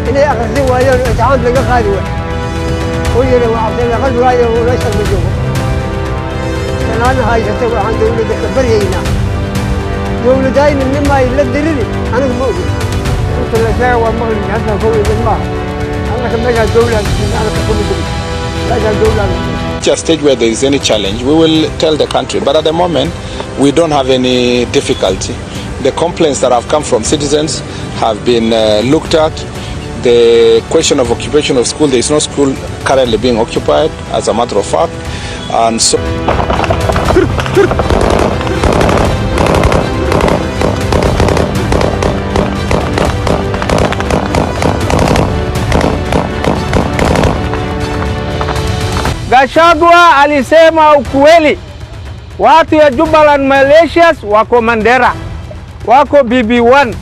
إني أخذ ويا تعامل لقى خالي ويا لو عبدنا خذ ويا وليس المجوم أنا هاي تسوي عن دولة برينا دولة داين مما يلدرني أنا موجود أنت لا شيء وما حتى قوي بالماء أنا كم بيجا دولة أنا كقوي بيجا دولة. A stage where there is any challenge, we will tell the country. But at the moment, we don't have any difficulty. The complaints that have come from citizens have been looked at. The question of occupation of school, there is no school currently being occupied, as a matter of fact. And so Gachagua alisema ukweli. Watu ya Jubaland Malaysians wako Mandera, wako BB1,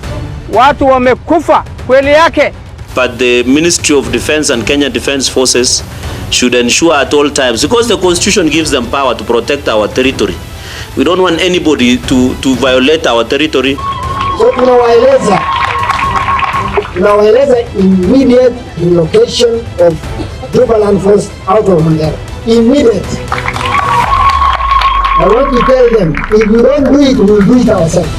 watu wamekufa kweli yake. But the Ministry of Defense and Kenya Defense Forces should ensure at all times, because the Constitution gives them power to protect our territory. We don't want anybody to violate our territory. So tunawaeleza immediate relocation of Jubaland force out of Mandera. Immediate. I want to tell them, if we don't do it, we will do it ourselves.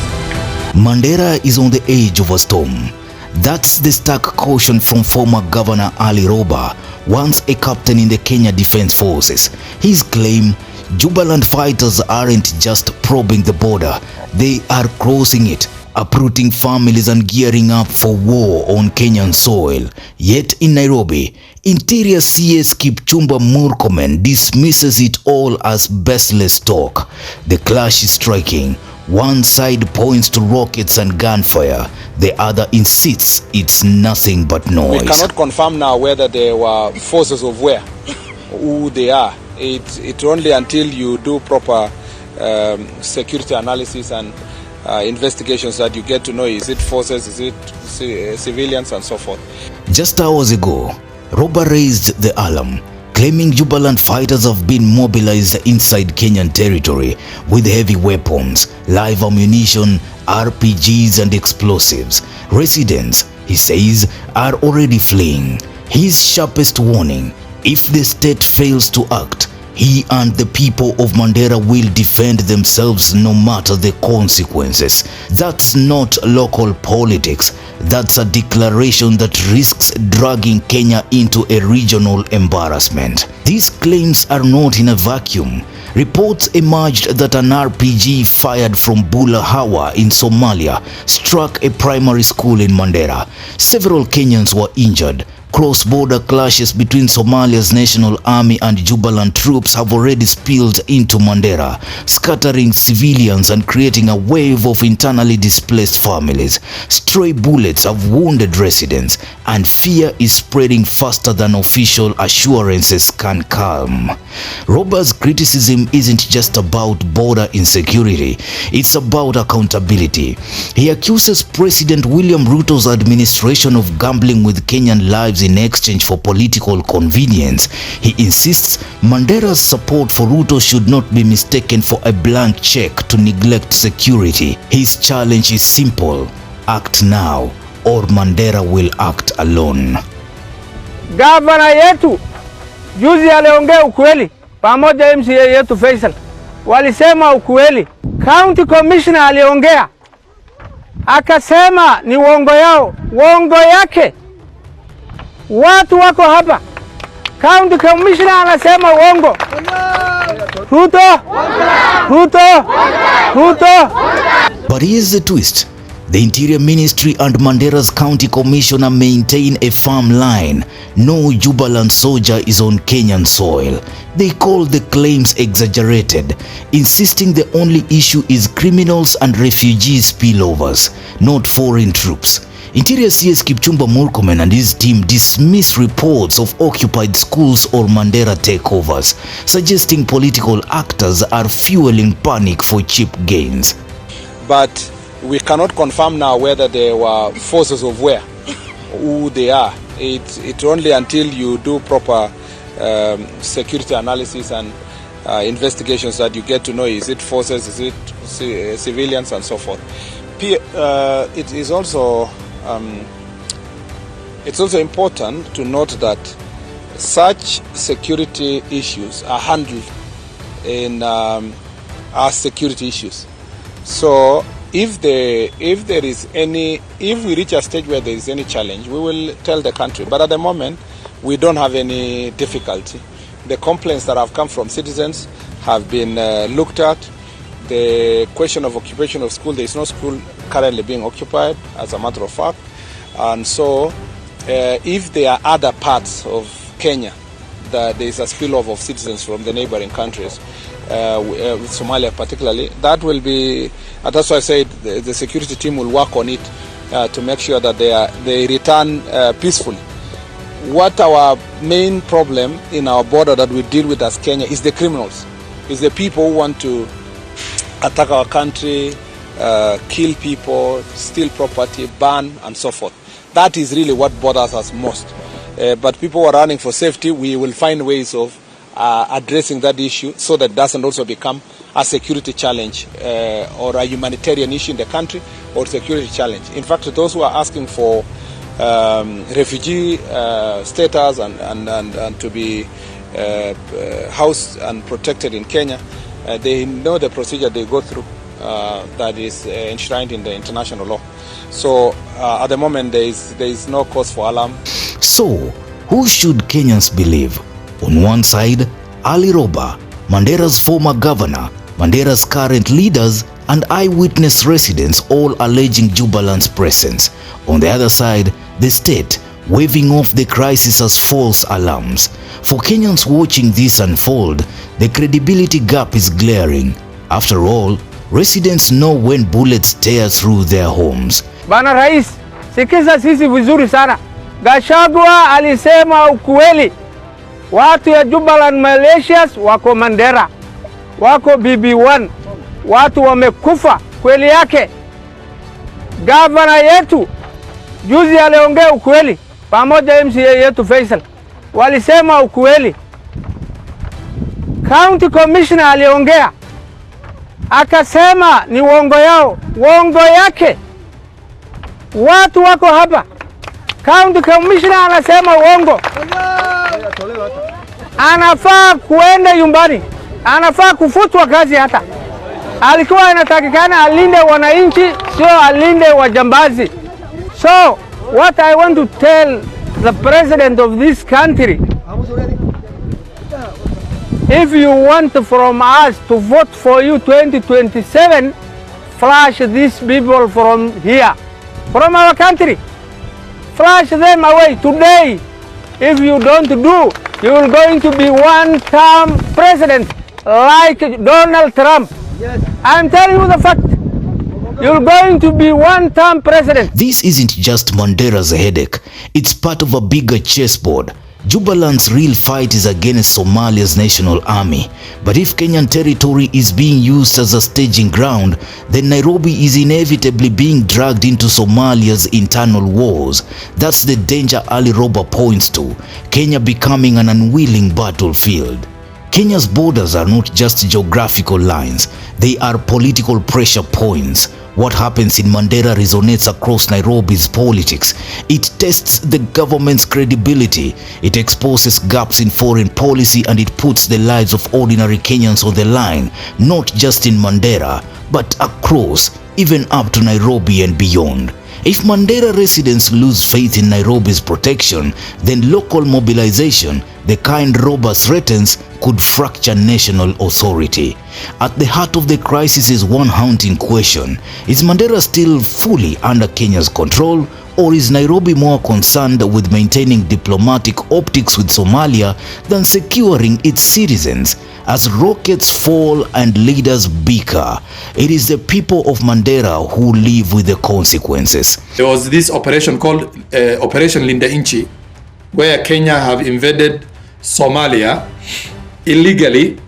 Mandera is on the edge of a storm. That's the stark caution from former Governor Ali Roba, once a captain in the Kenya Defense Forces. His claim, Jubaland fighters aren't just probing the border, they are crossing it, uprooting families and gearing up for war on Kenyan soil. Yet in Nairobi, Interior CS Kipchumba Murkomen dismisses it all as baseless talk. The clash is striking. One side points to rockets and gunfire. The other insists it's nothing but noise. we cannot confirm now whether there were forces of where, who they are. It's only until you do proper security analysis and investigations that you get to know, is it forces, is it civilians and so forth. Just hours ago, Roba raised the alarm, claiming Jubaland fighters have been mobilized inside Kenyan territory with heavy weapons, live ammunition, RPGs and explosives. Residents, he says, are already fleeing. His sharpest warning, if the state fails to act, he and the people of Mandera will defend themselves no matter the consequences. That's not local politics. That's a declaration that risks dragging Kenya into a regional embarrassment. These claims are not in a vacuum. Reports emerged that an RPG fired from Bulahawa in Somalia struck a primary school in Mandera. Several Kenyans were injured. Cross-border clashes between Somalia's National Army and Jubaland troops have already spilled into Mandera, scattering civilians and creating a wave of internally displaced families. Stray bullets have wounded residents, and fear is spreading faster than official assurances can calm. Roba's criticism isn't just about border insecurity, it's about accountability. He accuses President William Ruto's administration of gambling with Kenyan lives in exchange for political convenience. He insists Mandera's support for Ruto should not be mistaken for a blank check to neglect security. His challenge is simple: act now or Mandera will act alone. Gavana yetu juzi aliongea ukweli, pamoja MCA yetu Faisal walisema ukweli. County Commissioner aliongea akasema ni uongo yao, uongo yake. Watu wako hapa. County Commissioner anasema uongo. Ruto! Ruto! Ruto! But here's the twist. The Interior Ministry and Mandera's County Commissioner maintain a firm line. No Jubaland soldier is on Kenyan soil. They call the claims exaggerated, insisting the only issue is criminals and refugee spillovers, not foreign troops. Interior CS Kipchumba Murkomen and his team dismiss reports of occupied schools or Mandera takeovers, suggesting political actors are fueling panic for cheap gains. But we cannot confirm now whether there were forces of where, who they are. It's only until you do proper security analysis and investigations that you get to know, is it forces, is it civilians and so forth. It is also It's also important to note that such security issues are handled in as security issues. So if we reach a stage where there is any challenge, we will tell the country. But at the moment, we don't have any difficulty. The complaints that have come from citizens have been looked at. The question of occupation of school, there is no school currently being occupied, as a matter of fact. And so if there are other parts of Kenya that there is a spillover of citizens from the neighboring countries, with Somalia particularly, that will be, that's why I said the security team will work on it to make sure that they return peacefully. What our main problem in our border that we deal with as Kenya is the criminals, is the people who want to attack our country, kill people, steal property, burn, and so forth. That is really what bothers us most. But people who are running for safety, we will find ways of addressing that issue so that it doesn't also become a security challenge or a humanitarian issue in the country or security challenge. In fact, those who are asking for refugee status and to be housed and protected in Kenya, they know the procedure they go through that is enshrined in the international law. So at the moment there is no cause for alarm. So, who should Kenyans believe? On one side, Ali Roba, Mandera's former governor, Mandera's current leaders, and eyewitness residents all alleging Jubaland's presence. On the other side, the state waving off the crisis as false alarms. For Kenyans watching this unfold, the credibility gap is glaring. After all, residents know when bullets tear through their homes. Bana Rais, sikiza sisi vizuri sana. Gachagua alisema ukweli. Watu ya Jubaland Malaysians wako Mandera, wako BB1, watu wamekufa kweli yake. Governor yetu juzi aliongea ukweli, pamoja MCA yetu Faisal walisema ukweli. County Commissioner aliongea akasema ni uongo yao, uongo yake. Watu wako hapa, County Commissioner anasema uongo. Anafaa kuenda nyumbani, anafaa kufutwa kazi. Hata alikuwa anatakikana alinde wananchi, sio alinde wajambazi. So what I want to tell the president of this country, if you want from us to vote for you 2027, flush these people from here, from our country. Flush them away today. If you don't do, you are going to be one-term president like Donald Trump. Yes. I'm telling you the fact. You're going to be one-term president. This isn't just Mandera's headache. It's part of a bigger chessboard. Jubaland's real fight is against Somalia's national army. But if Kenyan territory is being used as a staging ground, then Nairobi is inevitably being dragged into Somalia's internal wars. That's the danger Ali Roba points to, Kenya becoming an unwilling battlefield. Kenya's borders are not just geographical lines, they are political pressure points. What happens in Mandera resonates across Nairobi's politics. It tests the government's credibility, it exposes gaps in foreign policy, and it puts the lives of ordinary Kenyans on the line, not just in Mandera, but across, even up to Nairobi and beyond. If Mandera residents lose faith in Nairobi's protection, then local mobilization, the kind Roba threatens, could fracture national authority. At the heart of the crisis is one haunting question. Is Mandera still fully under Kenya's control, or is Nairobi more concerned with maintaining diplomatic optics with Somalia than securing its citizens? As rockets fall and leaders bicker, it is the people of Mandera who live with the consequences. There was this operation called Operation Linda Inchi, where Kenya have invaded Somalia illegally,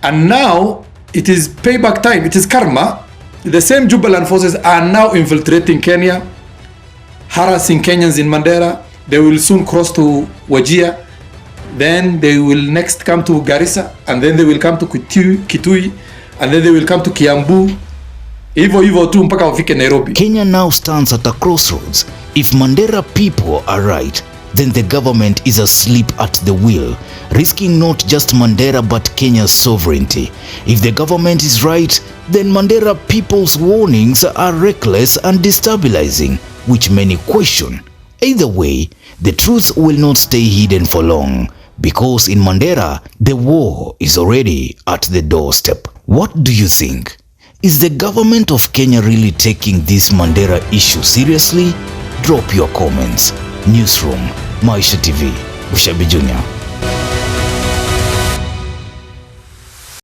and now it is payback time, it is karma. The same Jubaland forces are now infiltrating Kenya, harassing Kenyans in Mandera. They will soon cross to Wajir, then they will next come to Garissa, and then they will come to Kitui, and then they will come to Kiambu, hivyo tu mpaka wafike Nairobi. Kenya now stands at a crossroads. If Mandera people are right, then the government is asleep at the wheel, risking not just Mandera but Kenya's sovereignty. If the government is right, then Mandera people's warnings are reckless and destabilizing, which many question. Either way, the truth will not stay hidden for long, because in Mandera, the war is already at the doorstep. What do you think? Is the government of Kenya really taking this Mandera issue seriously? Drop your comments. Newsroom, Maisha TV, Ushabi Junior.